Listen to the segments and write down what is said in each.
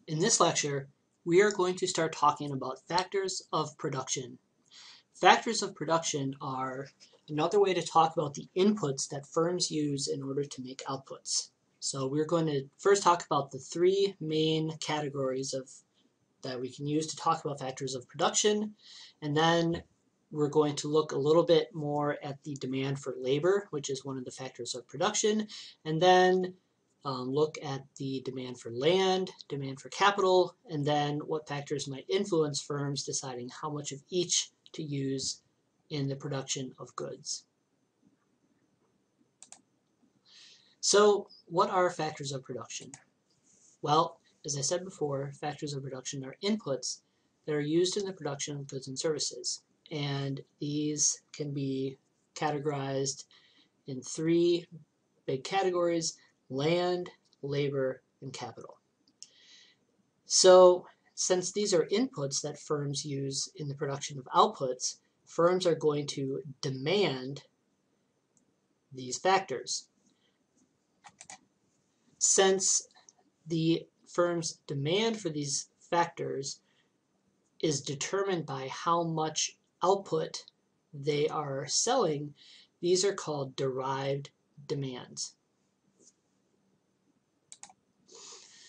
In this lecture, we are going to start talking about factors of production. Factors of production are another way to talk about the inputs that firms use in order to make outputs. So we're going to first talk about the three main categories that we can use to talk about factors of production, and then we're going to look a little bit more at the demand for labor, which is one of the factors of production, and then look at the demand for land, demand for capital, and then what factors might influence firms deciding how much of each to use in the production of goods. So what are factors of production? Well, as I said before, factors of production are inputs that are used in the production of goods and services. And these can be categorized in three big categories: land, labor, and capital. So since these are inputs that firms use in the production of outputs, firms are going to demand these factors. Since the firm's demand for these factors is determined by how much output they are selling, these are called derived demands.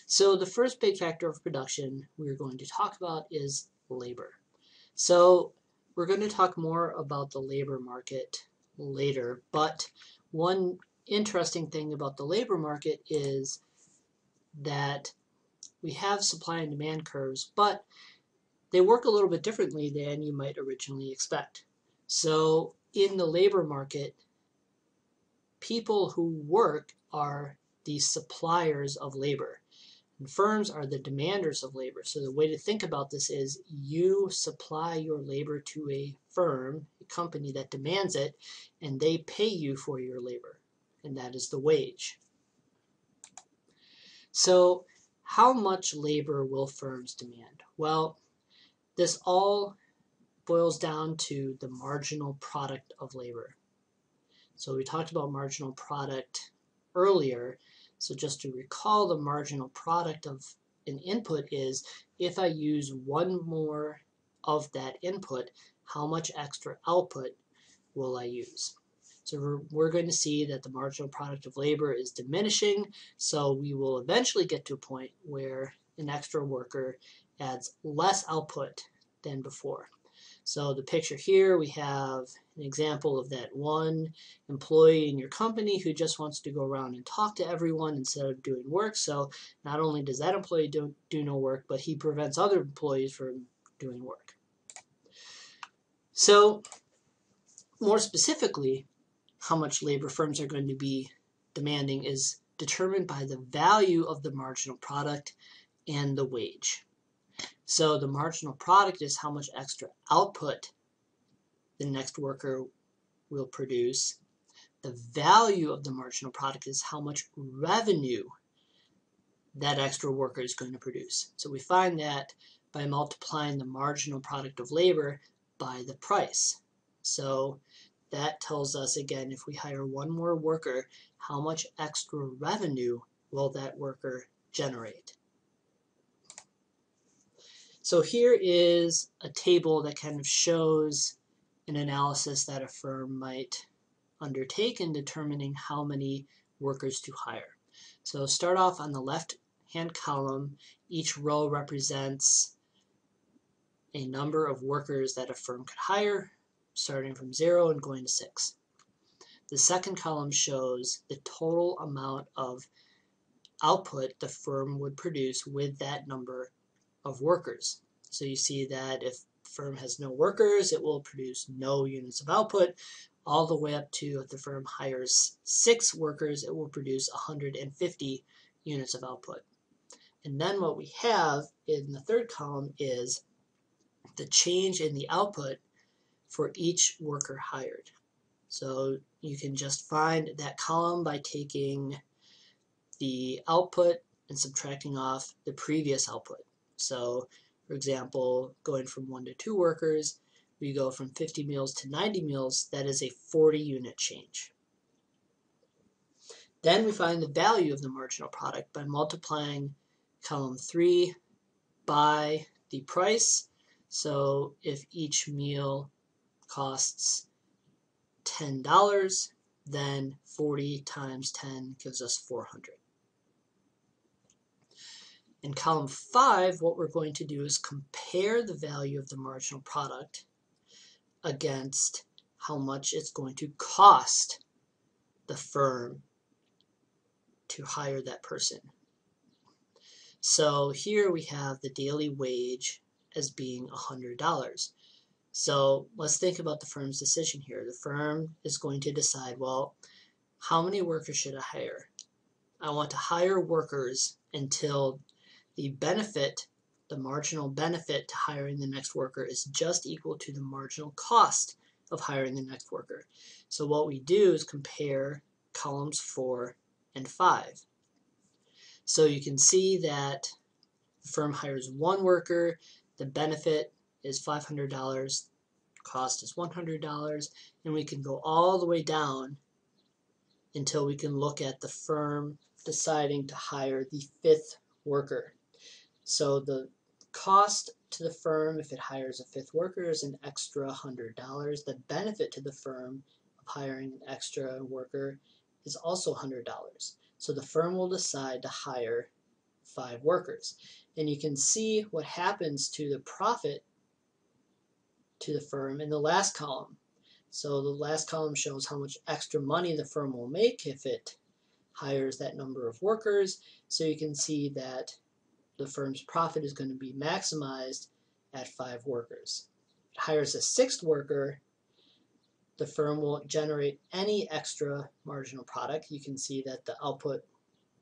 So the first big factor of production we're going to talk about is labor. So we're going to talk more about the labor market later, but one interesting thing about the labor market is that we have supply and demand curves, but they work a little bit differently than you might originally expect. So in the labor market, people who work are the suppliers of labor, and firms are the demanders of labor. So the way to think about this is you supply your labor to a firm, a company that demands it, and they pay you for your labor, and that is the wage. So how much labor will firms demand? Well, this all boils down to the marginal product of labor. So we talked about marginal product earlier. So just to recall, the marginal product of an input is if I use one more of that input, how much extra output will I use? So we're going to see that the marginal product of labor is diminishing, so we will eventually get to a point where an extra worker adds less output than before. So the picture here, we have an example of that one employee in your company who just wants to go around and talk to everyone instead of doing work. So not only does that employee do no work, but he prevents other employees from doing work. So more specifically, how much labor firms are going to be demanding is determined by the value of the marginal product and the wage. So the marginal product is how much extra output the next worker will produce. The value of the marginal product is how much revenue that extra worker is going to produce. So we find that by multiplying the marginal product of labor by the price. So that tells us, again, if we hire one more worker, how much extra revenue will that worker generate? So here is a table that kind of shows an analysis that a firm might undertake in determining how many workers to hire. So start off on the left-hand column. Each row represents a number of workers that a firm could hire, starting from 0 and going to 6. The second column shows the total amount of output the firm would produce with that number of workers. So you see that if the firm has no workers, it will produce no units of output, all the way up to if the firm hires 6 workers, it will produce 150 units of output. And then what we have in the third column is the change in the output for each worker hired. So you can just find that column by taking the output and subtracting off the previous output. So for example, going from 1 to 2 workers, we go from 50 meals to 90 meals. That is a 40 unit change. Then we find the value of the marginal product by multiplying column 3 by the price. So if each meal costs $10, then 40 times 10 gives us 400. In column 5, what we're going to do is compare the value of the marginal product against how much it's going to cost the firm to hire that person. So here we have the daily wage as being $100. So let's think about the firm's decision here. The firm is going to decide, well, how many workers should I hire? I want to hire workers until the benefit, the marginal benefit to hiring the next worker is just equal to the marginal cost of hiring the next worker. So what we do is compare columns 4 and 5. So you can see that the firm hires one worker, the benefit is $500, cost is $100, and we can go all the way down until we can look at the firm deciding to hire the 5th worker. So the cost to the firm if it hires a 5th worker is an extra $100. The benefit to the firm of hiring an extra worker is also $100. So the firm will decide to hire 5 workers. And you can see what happens to the profit to the firm in the last column. So the last column shows how much extra money the firm will make if it hires that number of workers. So you can see that the firm's profit is going to be maximized at 5 workers. If it hires a 6th worker, the firm won't generate any extra marginal product. You can see that the output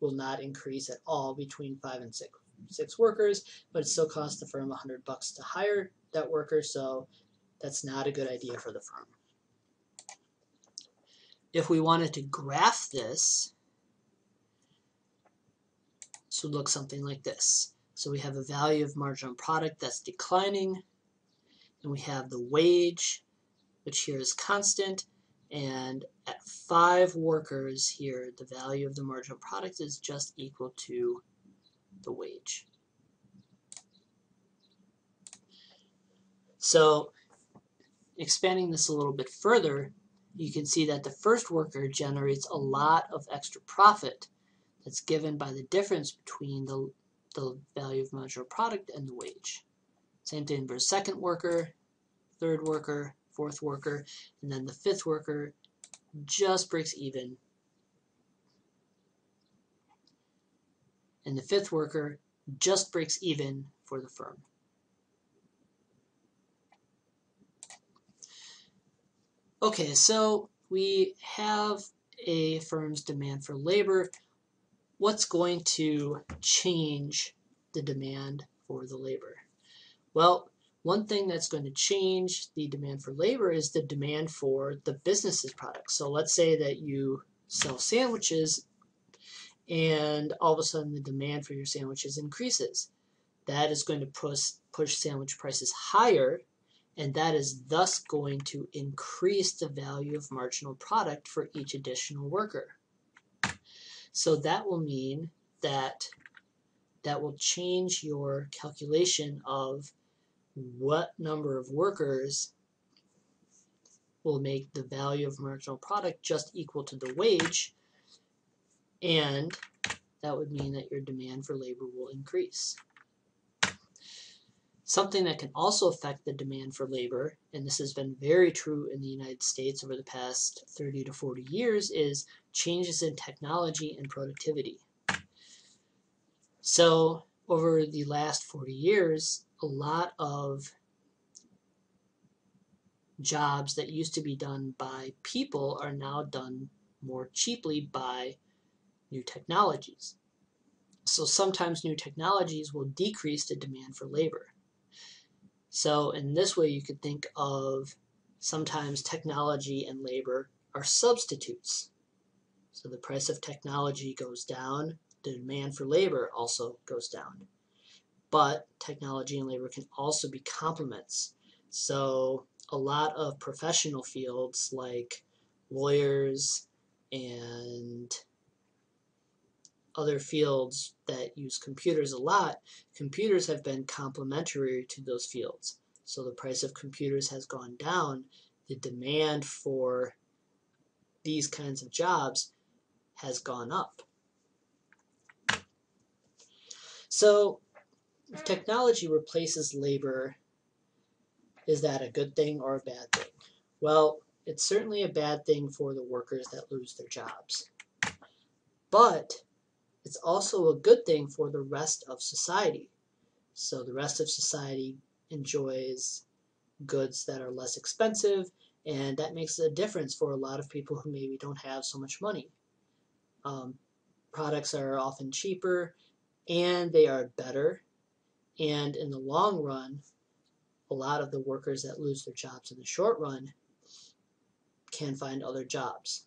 will not increase at all between 5 and 6 workers, but it still costs the firm $100 to hire that worker, so that's not a good idea for the firm. If we wanted to graph this, this would look something like this. So we have a value of marginal product that's declining, and we have the wage, which here is constant, and at 5 workers here, the value of the marginal product is just equal to the wage. So expanding this a little bit further, you can see that the first worker generates a lot of extra profit that's given by the difference between the value of marginal product and the wage. Same thing for the second worker, third worker, fourth worker, and then the 5th worker just breaks even. And the 5th worker just breaks even for the firm. Okay, so we have a firm's demand for labor. What's going to change the demand for the labor? Well, one thing that's going to change the demand for labor is the demand for the business's products. So let's say that you sell sandwiches and all of a sudden the demand for your sandwiches increases. That is going to push sandwich prices higher, and that is thus going to increase the value of marginal product for each additional worker. So that will mean that will change your calculation of what number of workers will make the value of marginal product just equal to the wage, and that would mean that your demand for labor will increase. Something that can also affect the demand for labor, and this has been very true in the United States over the past 30 to 40 years, is changes in technology and productivity. So over the last 40 years, a lot of jobs that used to be done by people are now done more cheaply by new technologies. So sometimes new technologies will decrease the demand for labor. So in this way, you could think of sometimes technology and labor are substitutes. So the price of technology goes down, the demand for labor also goes down. But technology and labor can also be complements. So a lot of professional fields like lawyers and other fields that use computers a lot, computers have been complementary to those fields. So the price of computers has gone down. The demand for these kinds of jobs has gone up. So if technology replaces labor, is that a good thing or a bad thing? Well, it's certainly a bad thing for the workers that lose their jobs. But it's also a good thing for the rest of society. So the rest of society enjoys goods that are less expensive, and that makes a difference for a lot of people who maybe don't have so much money. Products are often cheaper, and they are better, and in the long run, a lot of the workers that lose their jobs in the short run can find other jobs.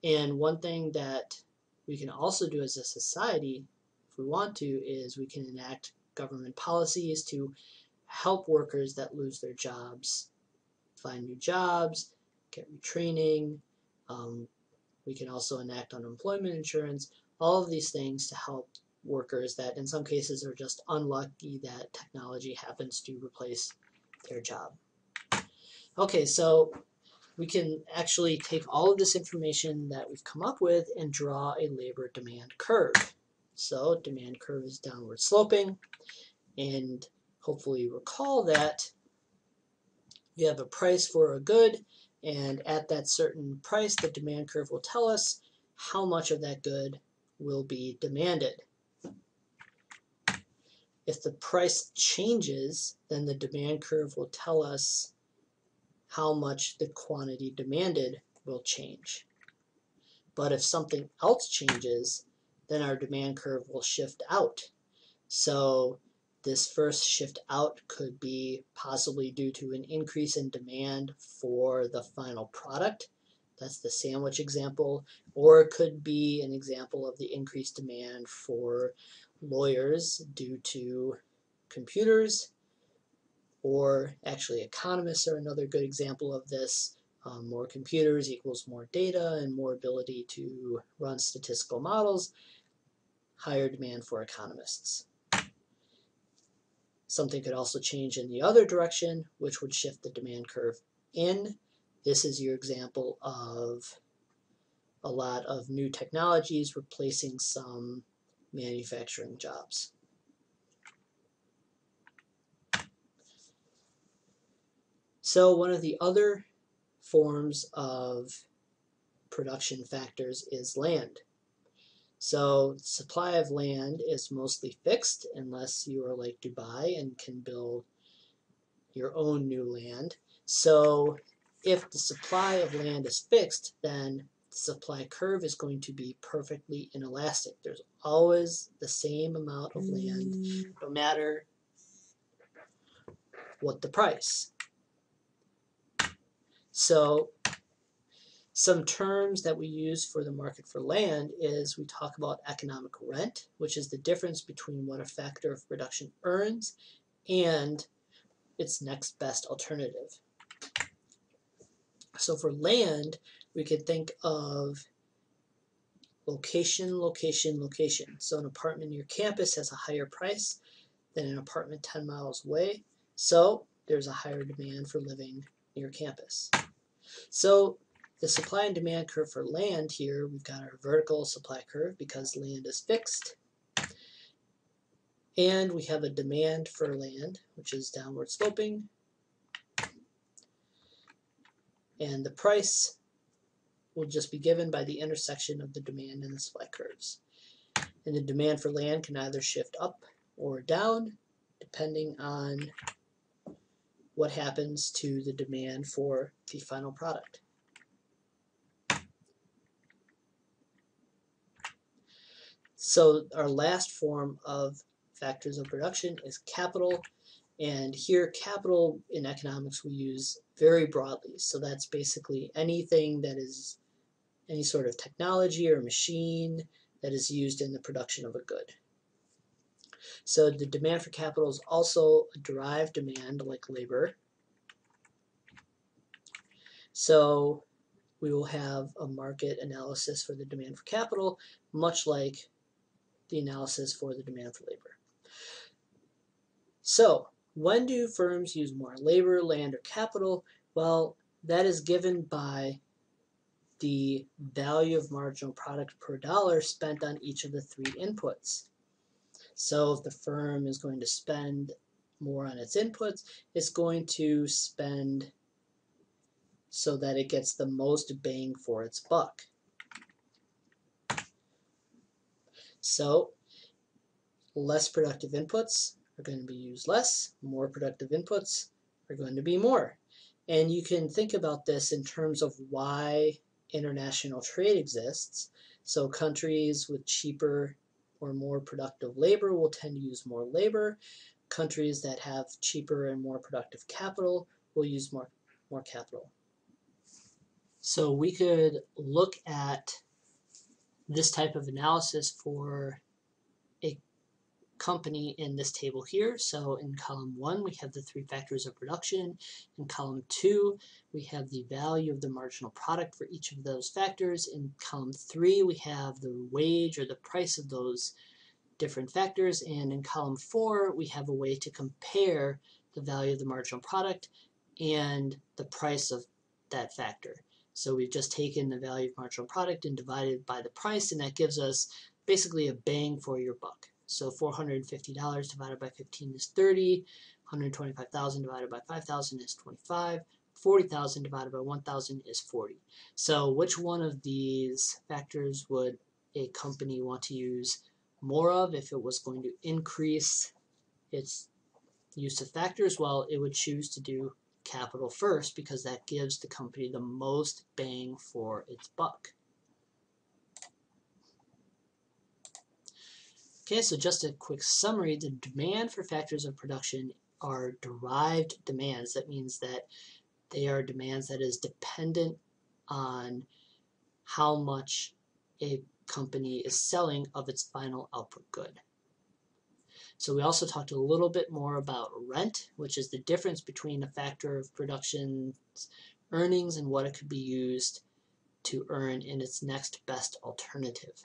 And one thing that we can also do as a society, if we want to, is we can enact government policies to help workers that lose their jobs find new jobs, get retraining. We can also enact unemployment insurance, all of these things to help workers that in some cases are just unlucky that technology happens to replace their job. Okay, so we can actually take all of this information that we've come up with and draw a labor demand curve. So demand curve is downward sloping, and hopefully you recall that you have a price for a good, and at that certain price, the demand curve will tell us how much of that good will be demanded. If the price changes, then the demand curve will tell us how much the quantity demanded will change. But if something else changes, then our demand curve will shift out. So this first shift out could be possibly due to an increase in demand for the final product. That's the sandwich example. Or it could be an example of the increased demand for lawyers due to computers. Or actually economists are another good example of this. More computers equals more data and more ability to run statistical models. Higher demand for economists. Something could also change in the other direction, which would shift the demand curve in. This is your example of a lot of new technologies replacing some manufacturing jobs. So one of the other forms of production factors is land. So supply of land is mostly fixed unless you are like Dubai and can build your own new land. So if the supply of land is fixed, then the supply curve is going to be perfectly inelastic. There's always the same amount of land, no matter what the price. So some terms that we use for the market for land is we talk about economic rent, which is the difference between what a factor of production earns and its next best alternative. So for land, we could think of location, location, location. So an apartment near campus has a higher price than an apartment 10 miles away. So there's a higher demand for living near campus. So the supply and demand curve for land here, we've got our vertical supply curve because land is fixed. And we have a demand for land, which is downward sloping. And the price will just be given by the intersection of the demand and the supply curves. And the demand for land can either shift up or down, depending on what happens to the demand for the final product. So our last form of factors of production is capital. And here capital in economics we use very broadly. So that's basically anything that is any sort of technology or machine that is used in the production of a good. So the demand for capital is also a derived demand like labor. So we will have a market analysis for the demand for capital, much like the analysis for the demand for labor. So, when do firms use more labor, land, or capital? Well, that is given by the value of marginal product per dollar spent on each of the three inputs. So if the firm is going to spend more on its inputs, it's going to spend so that it gets the most bang for its buck. So less productive inputs are going to be used less, more productive inputs are going to be more. And you can think about this in terms of why international trade exists. So countries with cheaper or more productive labor will tend to use more labor. Countries that have cheaper and more productive capital will use more capital. So we could look at this type of analysis for a company in this table here. So in column 1 we have the 3 factors of production. In column 2 we have the value of the marginal product for each of those factors. In column 3 we have the wage or the price of those different factors, and in column 4 we have a way to compare the value of the marginal product and the price of that factor. So we've just taken the value of marginal product and divided by the price, and that gives us basically a bang for your buck. So $450 divided by 15 is 30, $125,000 divided by 5,000 is 25, $40,000 divided by 1,000 is 40. So which one of these factors would a company want to use more of if it was going to increase its use of factors? Well, it would choose to do capital first because that gives the company the most bang for its buck. Okay, so just a quick summary. The demand for factors of production are derived demands. That means that they are demands that is dependent on how much a company is selling of its final output good. So we also talked a little bit more about rent, which is the difference between a factor of production's earnings and what it could be used to earn in its next best alternative.